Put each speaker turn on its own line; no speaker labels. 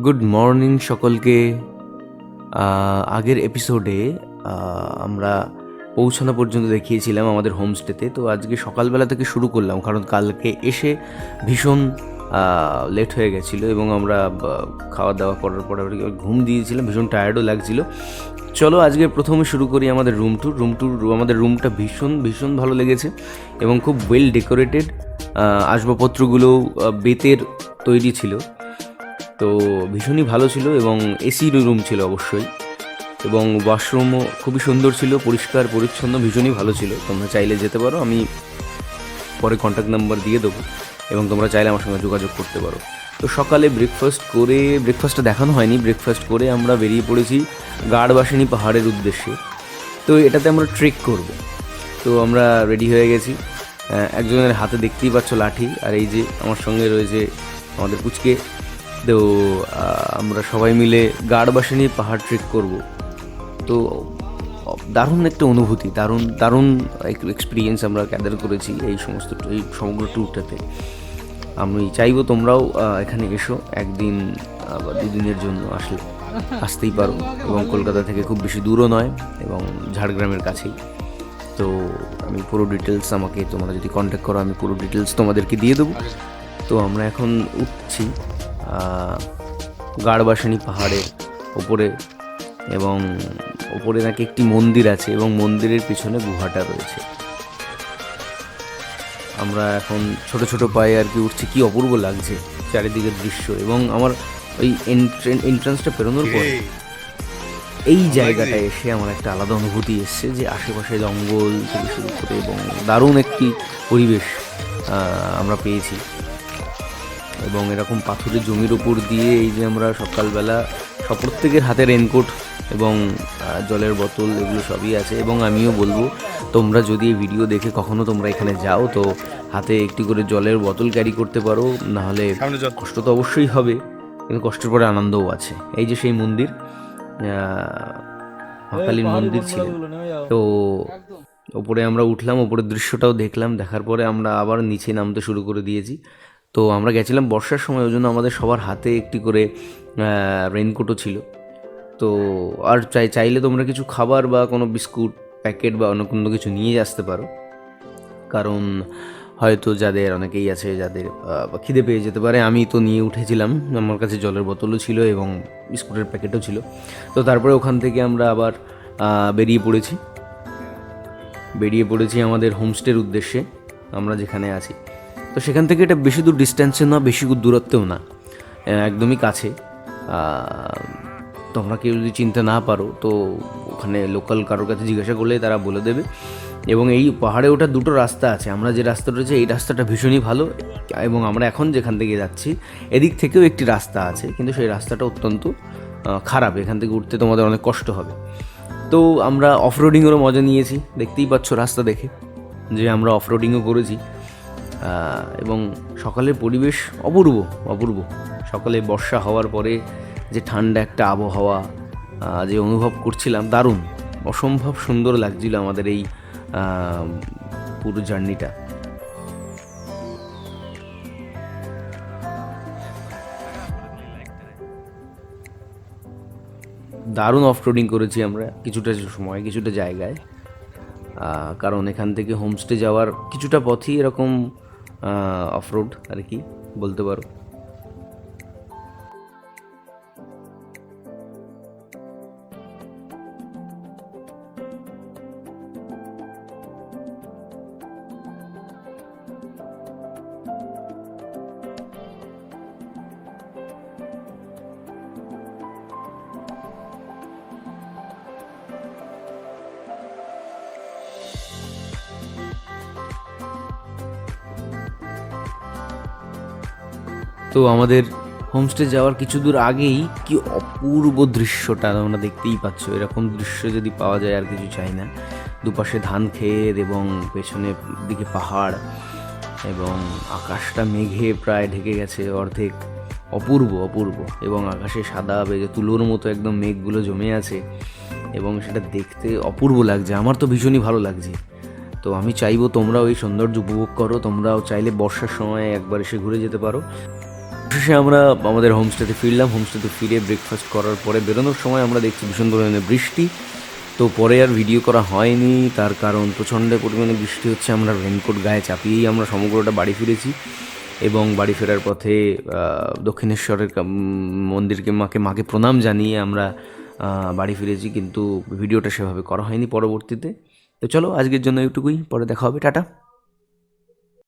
Good morning সকলকে। আগের এপিসোডে আমরা পৌঁছানো পর্যন্ত দেখিয়েছিলাম আমাদের হোমস্টেতে। তো আজকে সকালবেলা থেকে শুরু করলাম, কারণ কালকে এসে ভীষণ লেট হয়ে গেছিলো এবং আমরা খাওয়া দাওয়া করার পর ঘুম দিয়েছিলাম, ভীষণ টায়ার্ডও লাগছিলো। চলো আজকে প্রথমে শুরু করি আমাদের রুম ট্যুর। আমাদের রুমটা ভীষণ ভীষণ ভালো লেগেছে এবং খুব ওয়েল ডেকোরেটেড। আসবাবপত্রগুলো বেতের তৈরি ছিল, তো ভীষণই ভালো ছিল এবং এসি রুম ছিল অবশ্যই, এবং ওয়াশরুমও খুবই সুন্দর ছিল, পরিষ্কার পরিচ্ছন্ন, ভীষণই ভালো ছিল। তোমরা চাইলে যেতে পারো, আমি পরে কন্ট্যাক্ট নাম্বার দিয়ে দেবো এবং তোমরা চাইলে আমার সঙ্গে যোগাযোগ করতে পারো। তো সকালে ব্রেকফাস্টটা দেখানো হয়নি, ব্রেকফাস্ট করে আমরা বেরিয়ে পড়েছি গাড়বাসিনী পাহাড়ের উদ্দেশ্যে। তো এটাতে আমরা ট্রেক করব। তো আমরা রেডি হয়ে গেছি, একজনের হাতে দেখতেই পাচ্ছ লাঠি, আর এই যে আমার সঙ্গে রয়েছে আমাদের পুচকে। তো আমরা সবাই মিলে গাড়বাসিনী পাহাড় ট্রেক করব। তো দারুণ একটা অনুভূতি, দারুণ দারুণ এক্সপিরিয়েন্স আমরা গ্যাদার করেছি এই সমগ্র ট্যুরটাতে। আমি চাইবো তোমরাও এখানে এসো, একদিন বা দুদিনের জন্য আসতেই পারো, এবং কলকাতা থেকে খুব বেশি দূরও নয় এবং ঝাড়গ্রামের কাছেই। তো আমি পুরো ডিটেলস, তোমরা যদি কন্ট্যাক্ট করো আমি পুরো ডিটেলস তোমাদেরকে দিয়ে দেবো। তো আমরা এখন উঠছি গাড়বাসিনী পাহাড়ের ওপরে, এবং ওপরে নাকি একটি মন্দির আছে এবং মন্দিরের পিছনে গুহাটা রয়েছে। আমরা এখন ছোট ছোট পায়ে আর কি উঠছি, কি অপূর্ব লাগছে চারিদিকের দৃশ্য। এবং আমার ওই এন্ট্রান্সটা পেরোনোর পর এই জায়গাটায় এসে আমার একটা আলাদা অনুভূতি এসছে, যে আশেপাশে জঙ্গল থেকে শুরু করে এবং দারুণ একটি পরিবেশ আমরা পেয়েছি। এবং এরকম পাথরের জমির ওপর দিয়ে এই যে আমরা সকালবেলা প্রত্যেকের হাতে রেনকোট এবং জলের বোতল এগুলো সবই আছে। এবং আমিও বলবো, তোমরা যদি এই ভিডিও দেখে কখনো তোমরা এখানে যাও, তো হাতে একটি করে জলের বোতল ক্যারি করতে পারো, নাহলে কষ্ট তো অবশ্যই হবে, কিন্তু কষ্টের পরে আনন্দও আছে। এই যে সেই মন্দির, মহাকালীর মন্দির ছিল। তো ওপরে আমরা উঠলাম, ওপরের দৃশ্যটাও দেখলাম, দেখার পরে আমরা আবার নিচে নামতে শুরু করে দিয়েছি। তো আমরা গেছিলাম বর্ষার সময়, ওই জন্য আমাদের সবার হাতে একটি করে রেনকোটও ছিল। তো আর চাইলে তোমরা কিছু খাবার বা কোনো বিস্কুট প্যাকেট বা অন্য কোনো কিছু নিয়ে আসতে পারো, কারণ হয়তো অনেকেই আছে যাদের খিদে পেয়ে যেতে পারে। আমি তো নিয়ে উঠেছিলাম, আমার কাছে জলের বোতলও ছিল এবং বিস্কুটের প্যাকেটও ছিল। তো তারপরে ওখান থেকে আমরা আবার বেরিয়ে পড়েছি আমাদের হোমস্টের উদ্দেশ্যে, আমরা যেখানে আছি। তো সেখান থেকে এটা বেশি দূর ডিস্ট্যান্সে না, বেশি দূরত্বেও না, একদমই কাছে। তোমরা কেউ যদি চিনতে না পারো, তো ওখানে লোকাল কারোর কাছে জিজ্ঞাসা করলে তারা বলে দেবে। এবং এই পাহাড়ে ওঠার দুটো রাস্তা আছে, আমরা যে রাস্তা রয়েছে এই রাস্তাটা ভীষণই ভালো, এবং আমরা এখন যেখান থেকে যাচ্ছি এদিক থেকেও একটি রাস্তা আছে, কিন্তু সেই রাস্তাটা অত্যন্ত খারাপ, এখান থেকে উঠতে তোমাদের অনেক কষ্ট হবে। তো আমরা অফরোডিংয়েরও মজা নিয়েছি, দেখতেই পাচ্ছ রাস্তা দেখে যে আমরা অফরোডিংও করেছি। এবং সকালের পরিবেশ অপূর্ব। সকালে বর্ষা হওয়ার পরে যে ঠান্ডা একটা আবহাওয়া যে অনুভব করছিলাম, দারুণ, অসম্ভব সুন্দর লাগছিল আমাদের এই পুরো জার্নিটা। দারুণ অফরোডিং করেছি আমরা কিছুটা জায়গায়, কারণ এখান থেকে হোমস্টে যাওয়ার কিছুটা পথই এরকম অফরোড আর কি বলতে পারো। তো আমাদের হোমস্টে যাওয়ার কিছু দূর আগেই কি অপূর্ব দৃশ্যটা তোমরা দেখতেই পাচ্ছ। এরকম দৃশ্য যদি পাওয়া যায় আর কিছু চাই না। দুপাশে ধান ক্ষেত এবং পেছনের দিকে পাহাড়, এবং আকাশটা মেঘে প্রায় ঢেকে গেছে অর্ধেক। অপূর্ব এবং আকাশে সাদা বেজে তুলোর মতো একদম মেঘগুলো জমে আছে, এবং সেটা দেখতে অপূর্ব লাগছে। আমার তো ভীষণই ভালো লাগছে। তো আমি চাইবো তোমরাও এই সৌন্দর্য উপভোগ করো। তোমরাও চাইলে বর্ষার সময় একবার এসে ঘুরে যেতে পারো। অবশেষে আমরা আমাদের হোমস্টেতে ফিরলাম। হোমস্টেতে ফিরে ব্রেকফাস্ট করার পরে বেরোনোর সময় আমরা দেখছি ভীষণ পরিমাণে বৃষ্টি। তো পরে আর ভিডিও করা হয়নি, তার কারণ প্রচণ্ড পরিমাণে বৃষ্টি হচ্ছে। আমরা রেনকোট গায়ে চাপিয়েই আমরা সমগ্রটা বাড়ি ফিরেছি এবং বাড়ি ফেরার পথে দক্ষিণেশ্বরের মন্দিরকে মাকে প্রণাম জানিয়ে আমরা বাড়ি ফিরেছি, কিন্তু ভিডিওটা সেভাবে করা হয়নি পরবর্তীতে। তো চলো আজকের জন্য এইটুকুই, পরে দেখা হবে, টাটা।